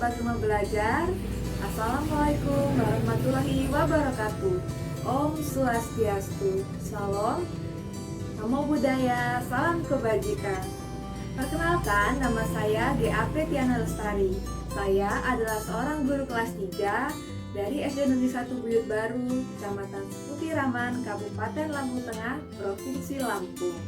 Sobat Rumah Belajar, Assalamualaikum warahmatullahi wabarakatuh. Om Swastiastu, Salam, Namo Buddhaya, Salam Kebajikan. Perkenalkan, nama saya G.A. Pretiana Lestari. Saya adalah seorang guru kelas 3 dari SD Negeri 1 Buyut Baru, Kecamatan Putiraman, Kabupaten Lampung Tengah, Provinsi Lampung.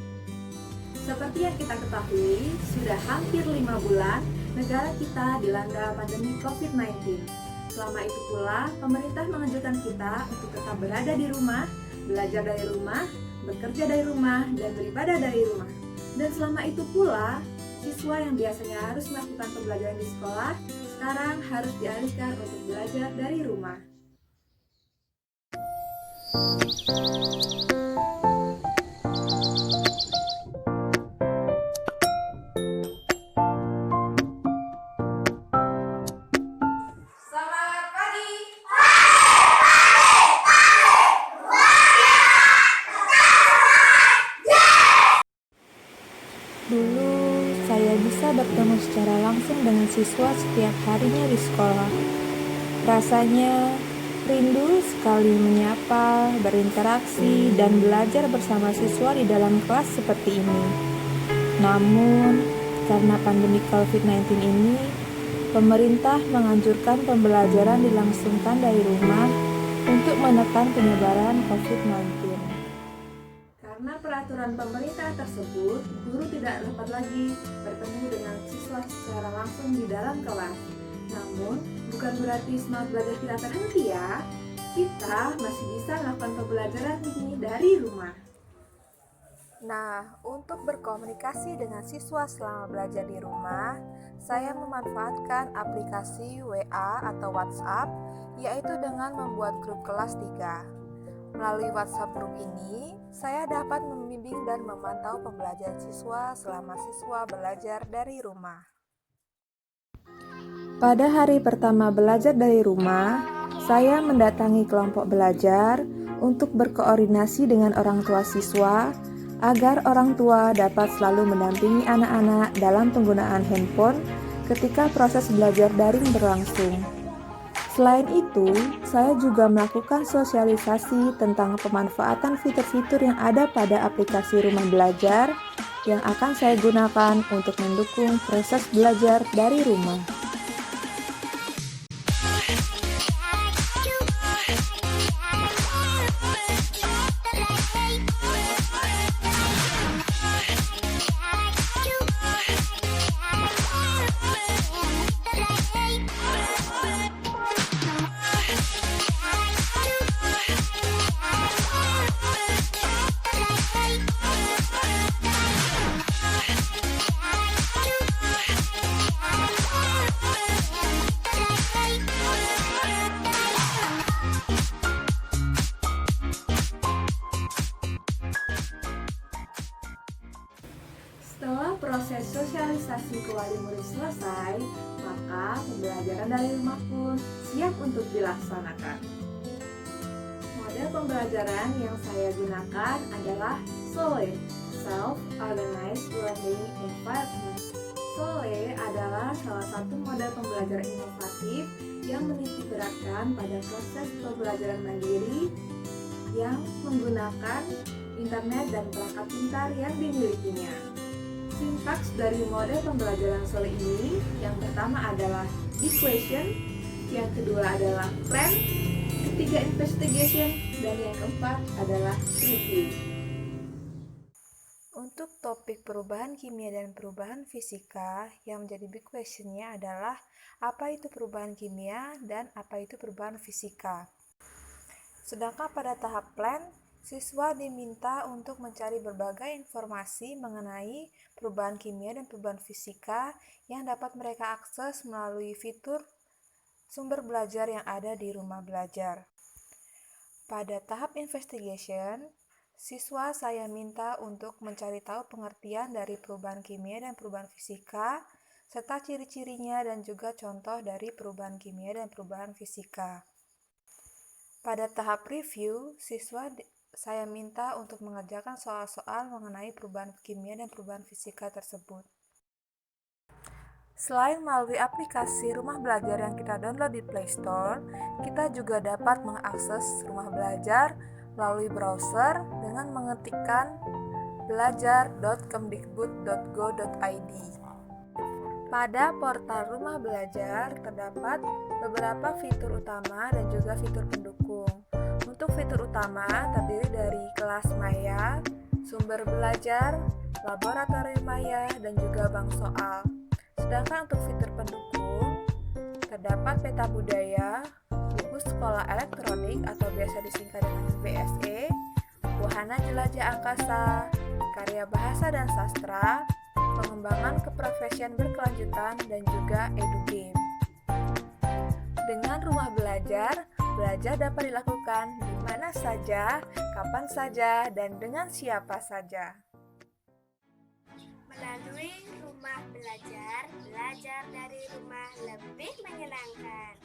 Seperti yang kita ketahui, sudah hampir 5 bulan negara kita dilanda pandemi COVID-19. Selama itu pula, pemerintah menganjurkan kita untuk tetap berada di rumah, belajar dari rumah, bekerja dari rumah, dan beribadah dari rumah. Dan selama itu pula, siswa yang biasanya harus melakukan pembelajaran di sekolah, sekarang harus dialihkan untuk belajar dari rumah. Dulu, saya bisa bertemu secara langsung dengan siswa setiap harinya di sekolah. Rasanya rindu sekali menyapa, berinteraksi, dan belajar bersama siswa di dalam kelas seperti ini. Namun, karena pandemi COVID-19 ini, pemerintah menganjurkan pembelajaran dilangsungkan dari rumah untuk menekan penyebaran COVID-19. Karena peraturan pemerintah tersebut, guru tidak dapat lagi bertemu dengan siswa secara langsung di dalam kelas. Namun, bukan berarti semangat belajar kita terhenti ya. Kita masih bisa melakukan pembelajaran ini dari rumah. Nah, untuk berkomunikasi dengan siswa selama belajar di rumah, saya memanfaatkan aplikasi WA atau WhatsApp, yaitu dengan membuat grup kelas 3. Melalui WhatsApp group ini, saya dapat membimbing dan memantau pembelajaran siswa selama siswa belajar dari rumah. Pada hari pertama belajar dari rumah, saya mendatangi kelompok belajar untuk berkoordinasi dengan orang tua siswa agar orang tua dapat selalu mendampingi anak-anak dalam penggunaan handphone ketika proses belajar daring berlangsung. Selain itu, saya juga melakukan sosialisasi tentang pemanfaatan fitur-fitur yang ada pada aplikasi Rumah Belajar yang akan saya gunakan untuk mendukung proses belajar dari rumah. Setelah proses sosialisasi ke wali murid selesai, maka pembelajaran dari rumah pun siap untuk dilaksanakan. Model pembelajaran yang saya gunakan adalah SOLE, Self-Organized Learning Environment. SOLE adalah salah satu model pembelajaran inovatif yang menitik beratkan pada proses pembelajaran mandiri yang menggunakan internet dan perangkat pintar yang dimilikinya. Sintaks dari model pembelajaran SOLE ini, yang pertama adalah equation, yang kedua adalah plan, ketiga investigation, dan yang keempat adalah review. Untuk topik perubahan kimia dan perubahan fisika, yang menjadi big question-nya adalah apa itu perubahan kimia dan apa itu perubahan fisika. Sedangkan pada tahap plan, siswa diminta untuk mencari berbagai informasi mengenai perubahan kimia dan perubahan fisika yang dapat mereka akses melalui fitur sumber belajar yang ada di rumah belajar. Pada tahap investigation, siswa saya minta untuk mencari tahu pengertian dari perubahan kimia dan perubahan fisika, serta ciri-cirinya dan juga contoh dari perubahan kimia dan perubahan fisika. Pada tahap review, saya minta untuk mengerjakan soal-soal mengenai perubahan kimia dan perubahan fisika tersebut. Selain melalui aplikasi Rumah Belajar yang kita download di Play Store, kita juga dapat mengakses Rumah Belajar melalui browser dengan mengetikkan belajar.kemdikbud.go.id. Pada portal Rumah Belajar terdapat beberapa fitur utama dan juga fitur pendukung. Untuk fitur utama terdiri dari kelas maya, sumber belajar, laboratorium maya, dan juga bank soal. Sedangkan untuk fitur pendukung, terdapat peta budaya, buku sekolah elektronik atau biasa disingkat dengan BSE, wahana jelajah angkasa, karya bahasa dan sastra, pengembangan keprofesian berkelanjutan, dan juga edugame. Dengan rumah belajar, belajar dapat dilakukan di mana saja, kapan saja, dan dengan siapa saja. Melalui rumah belajar, belajar dari rumah lebih menyenangkan.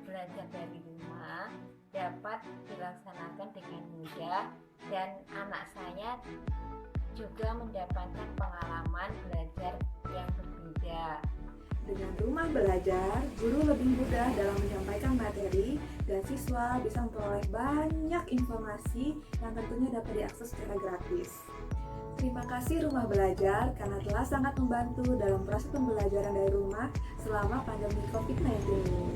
Belajar dari rumah dapat dilaksanakan dengan mudah dan anak saya juga mendapatkan pengalaman belajar yang berbeda. Dengan rumah belajar, guru lebih mudah dalam menyampaikan materi dan siswa bisa memperoleh banyak informasi yang tentunya dapat diakses secara gratis. Terima kasih Rumah Belajar karena telah sangat membantu dalam proses pembelajaran dari rumah selama pandemi COVID-19 ini.